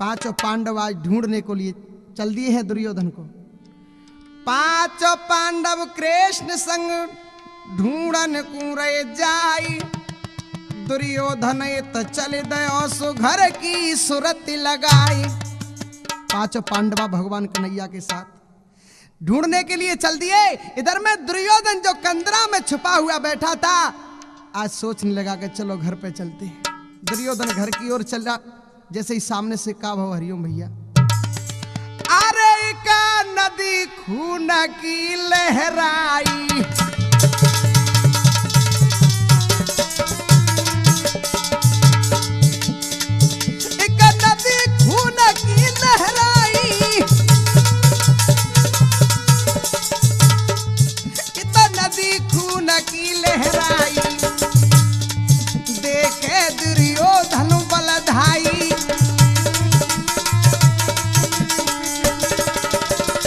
पांचों पांडव आज ढूंढने को लिए चल दिए हैं दुर्योधन को। पांचों पांडव कृष्ण संग ढूंढन कुरे जाई, दुर्योधन तो चल दयो सो घर की सूरत लगाई। पांचों पांडवा भगवान कन्हैया के साथ ढूंढने के लिए चल दिए। इधर में दुर्योधन जो कंदरा में छुपा हुआ बैठा था, आज सोचने लगा कि चलो घर पे चलते हैं। दुर्योधन घर की ओर चला, जैसे ही सामने से का भाव हरिओम भैया, अरे का नदी खून की लहराई, एक नदी खून की लहराई, इत नदी खून की लहराई, देखे दुर्योधन बलधाई।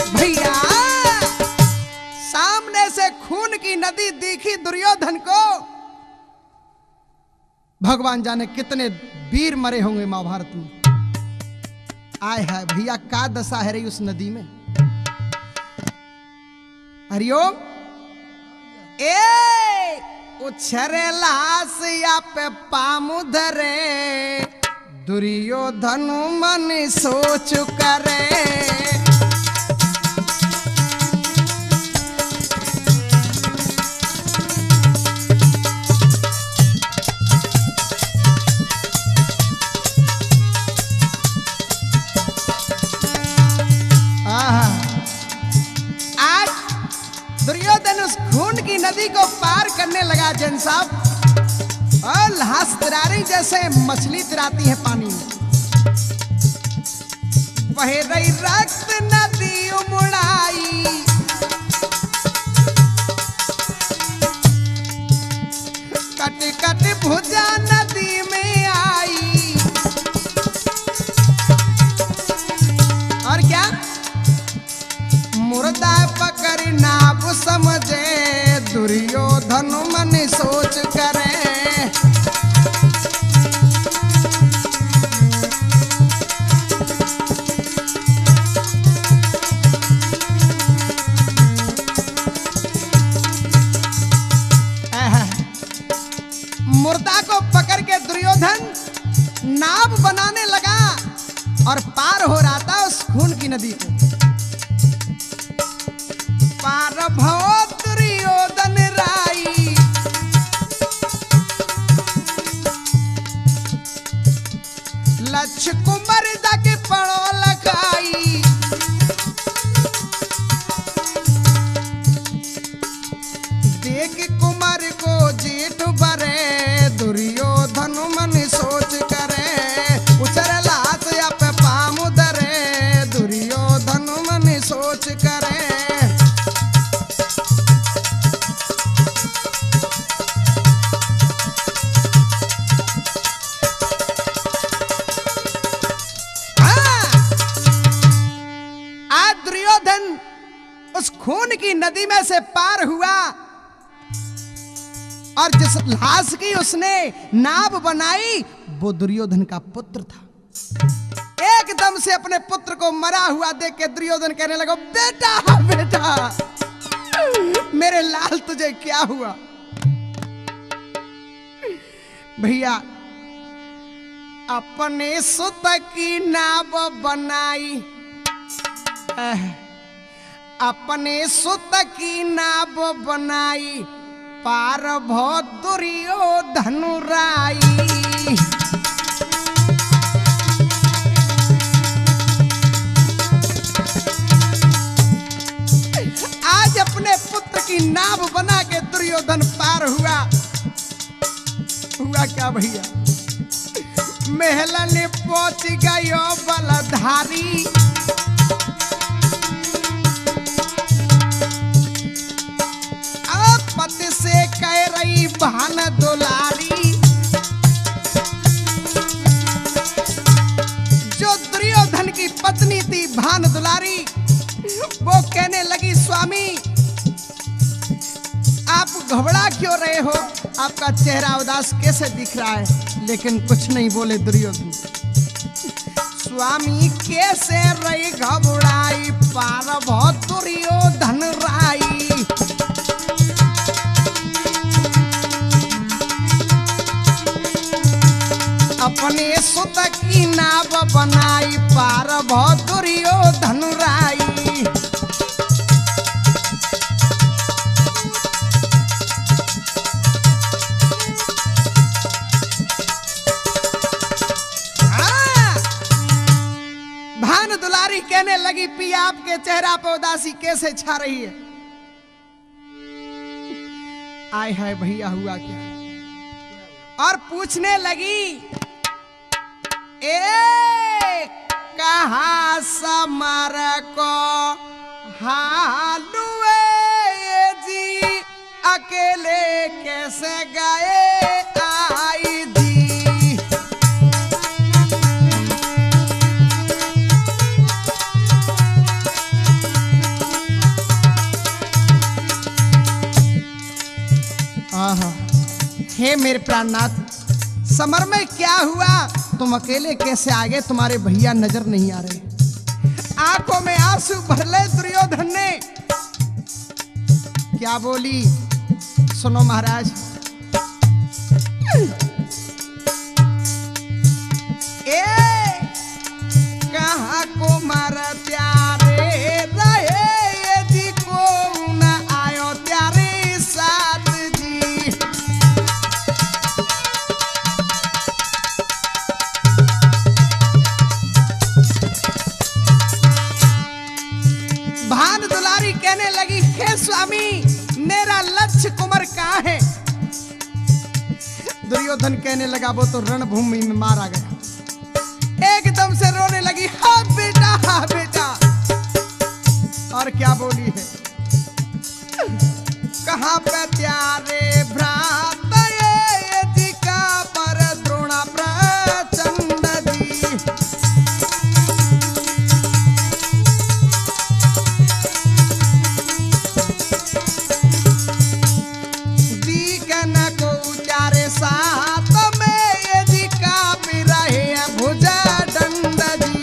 भैया सामने से खून की नदी दिखी दुर्योधन को। भगवान जाने कितने वीर मरे होंगे महाभारत में। आय है भैया, का दशा है रही उस नदी में। हरिओम ए उछरे लाश या पे पामुधरे, दुर्योधन मन सोच करे, दुर्योधन उस खून की नदी को पार करने लगा जन साहब, और लाश तिरारी जैसे मछली तिराती है पानी में। बहे रही रक्त नदी उमड़ाई, कट कट भुजा नदी में आई, और क्या मुर्दा पकड़ नाव समझे, दुर्योधन मन सोच करे, मुर्दा को पकड़ के दुर्योधन नाव बनाने लगा और पार हो रहा था उस खून की नदी को। पार भव दुर्योधन राई, लक्ष्य कुमार जाके पड़ो लगाई, देख कुमार को जेठ बरे, दुर्योधन मन सोच करे, उचर लाश या पे पामुदरे, दुर्योधन मन सोच करे। उस खून की नदी में से पार हुआ और जिस लाश की उसने नाव बनाई वो दुर्योधन का पुत्र था। एकदम से अपने पुत्र को मरा हुआ देख के दुर्योधन कहने लगा, बेटा बेटा मेरे लाल तुझे क्या हुआ। भैया अपने सुत की नाव बनाई, अपने सुत की नाव बनाई, पार भो दुर्योधन राई। आज अपने पुत्र की नाव बना के दुर्योधन पार हुआ। हुआ क्या भैया, महल ने पहुंच गयो बलधारी, पति से कह रही बहन दुलारी, जो दुर्योधन की पत्नी थी भान दुलारी, वो कहने लगी, स्वामी आप घबरा क्यों रहे हो, आपका चेहरा उदास कैसे दिख रहा है। लेकिन कुछ नहीं बोले दुर्योधन। स्वामी कैसे रही घबराई पार बहुत दुर्योधन राई। अपने सुत की नाव बनाई पार बहुत दुर्योधन राई। दुलारी कहने लगी पिया आपके चेहरा पर उदासी कैसे छा रही है। आय हाय भैया हुआ क्या। और पूछने लगी ए कहा समर को हालुए जी अकेले कैसे गए आई जी। हे मेरे प्राणनाथ समर में क्या हुआ तुम अकेले कैसे आ गए तुम्हारे भैया नजर नहीं आ रहे। आंखों में आंसू भर ले दुर्योधन ने क्या बोली सुनो महाराज। ए कहा को मार प्यारे रहे जी को न आयो त्यारे साथ जी। भान दुलारी कहने लगी हे स्वामी मेरा लक्ष्य कुमार कहाँ है। दुर्योधन कहने लगा वो तो रणभूमि में मारा गया। एकदम से रोने लगी हाँ बेटा। और क्या बोली है कहाँ पे प्यारे भ्रात जी का पर द्रोणा प्रचंड जी। साथ में यदि काप रहे भुजा दंड जी।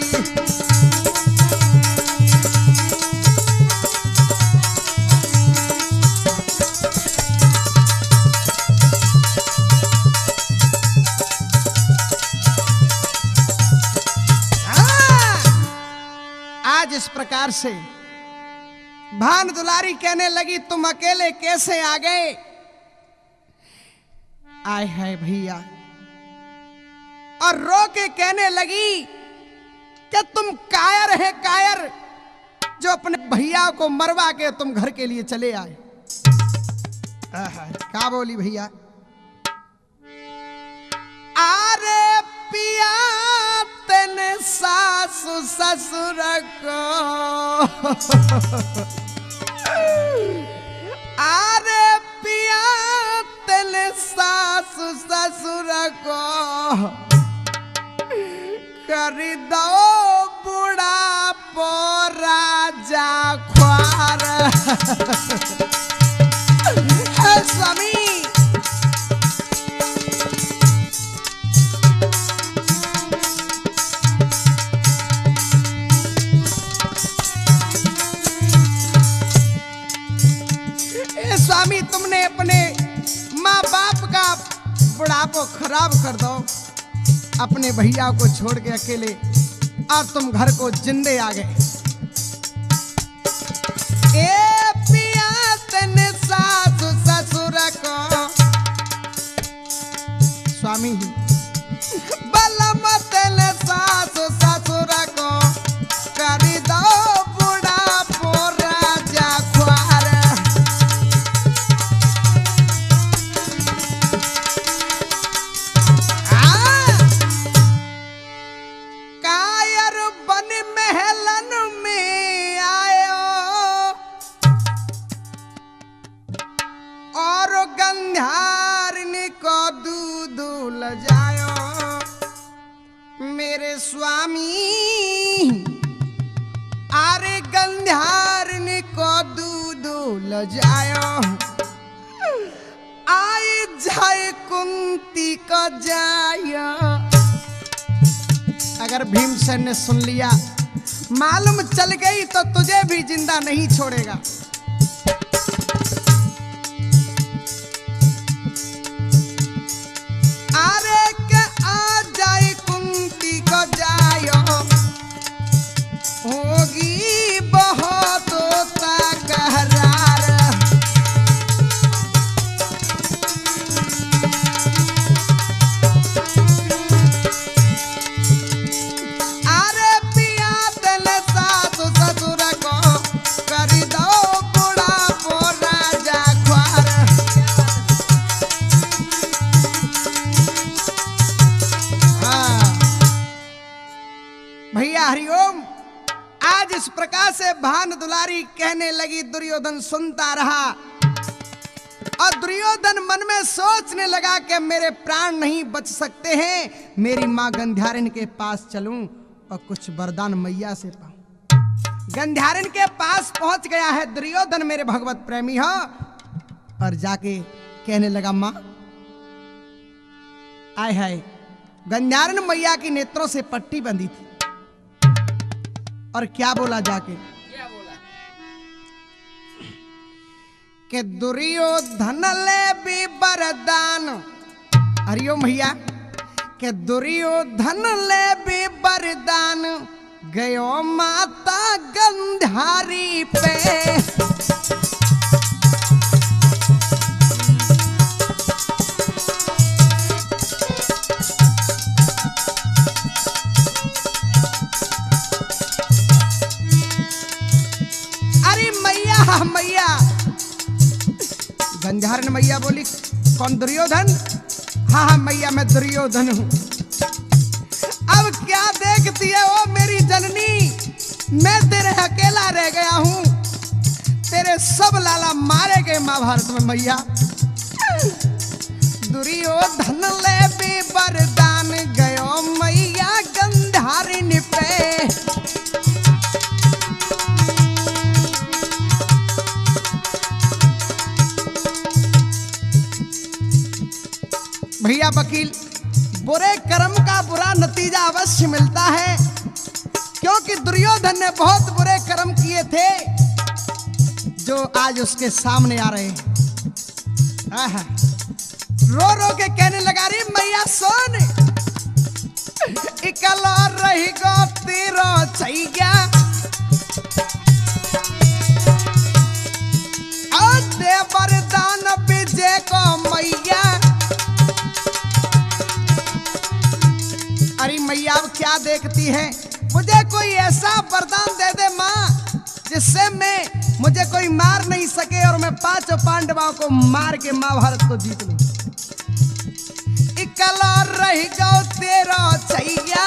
आज इस प्रकार से भान दुलारी कहने लगी तुम अकेले कैसे आ गए। आय है भैया और रो के कहने लगी कि तुम कायर है कायर जो अपने भैया को मरवा के तुम घर के लिए चले आए। क्या बोली भैया अरे पिया तेने सासु ससुर को अरे पिया तेने सासु ससुर को कर दो बुढ़ा पो राजा ख्वार। स्वामी स्वामी तुमने अपने माँ बाप का बुढ़ापो खराब कर दो अपने भैया को छोड़ के अकेले और तुम घर को जिंदे आ गए। ए पिया तने सासु ससुर को स्वामी बलम तने सासु ससुर को कर दो बुढ़ापो राजा ख्वार। गंधारनी को दूध लजायो मेरे स्वामी अरे गंधारनी को दूध लजायो आई जाए कुंती को जायो। अगर भीमसेन ने सुन लिया, मालूम चल गई तो तुझे भी जिंदा नहीं छोड़ेगा। अरे के आ जाए कुंती को जायो, होगी बहुत तकरार। अरे पिया दिल सासु ससुर को कर दो बुढ़ापो राजा ख्वार। हाँ भैया हरिओम। आज इस प्रकार से भान दुलारी कहने लगी, दुर्योधन सुनता रहा और दुर्योधन मन में सोचने लगा कि मेरे प्राण नहीं बच सकते हैं, मेरी मां गंध्यारिन के पास चलूं और कुछ वरदान मैया से पाऊं। गंध्यारिन के पास पहुंच गया है दुर्योधन, मेरे भगवत प्रेमी हो, और जाके कहने लगा मां आय हाय। गंध्यारिन मैया की नेत्रों से पट्टी बंधी थी और क्या बोला जाके, क्या बोला? कि दुर्योधन ले भी वरदान। हरिओम भैया। कि दुर्योधन ले भी वरदान, गयो माता गंधारी पे। मैया गंधारिन मैया बोली, कौन दुर्योधन? हाँ हाँ मैया मैं दुर्योधन हूँ। अब क्या देखती है वो मेरी जननी, मैं तेरे अकेला रह गया हूँ, तेरे सब लाला मारे गए महाभारत में मैया। दुर्योधन ले भी वरदान, गयो मैया गंधारिन पे। भैया वकील, बुरे कर्म का बुरा नतीजा अवश्य मिलता है, क्योंकि दुर्योधन ने बहुत बुरे कर्म किए थे जो आज उसके सामने आ रहे हैं। रो रो के कहने लगा, रे मैया सुन, इकला रही गो तेरो छैया, दे वरदान विजय को मैया। अरे मैया अब क्या देखती है, मुझे कोई ऐसा वरदान दे दे माँ, जिससे मुझे कोई मार नहीं सके और मैं पांचों पांडवों को मार के महाभारत को जीत लूं। इकला रही गो तेरा छैया,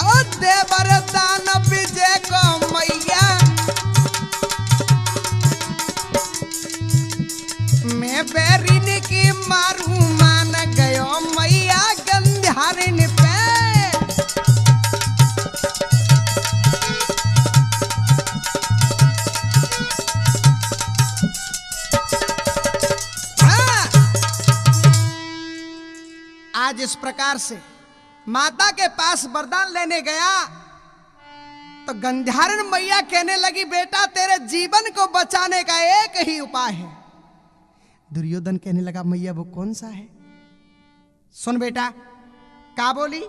और दे वरदान विजय को मैया। मैं बैरिन की मारू मान गयो मैया गंधारिन पे। हाँ। आज इस प्रकार से माता के पास वरदान लेने गया तो गंधारिन मैया कहने लगी, बेटा तेरे जीवन को बचाने का एक ही उपाय है। दुर्योधन कहने लगा, मैया वो कौन सा है? सुन बेटा, क्या बोली?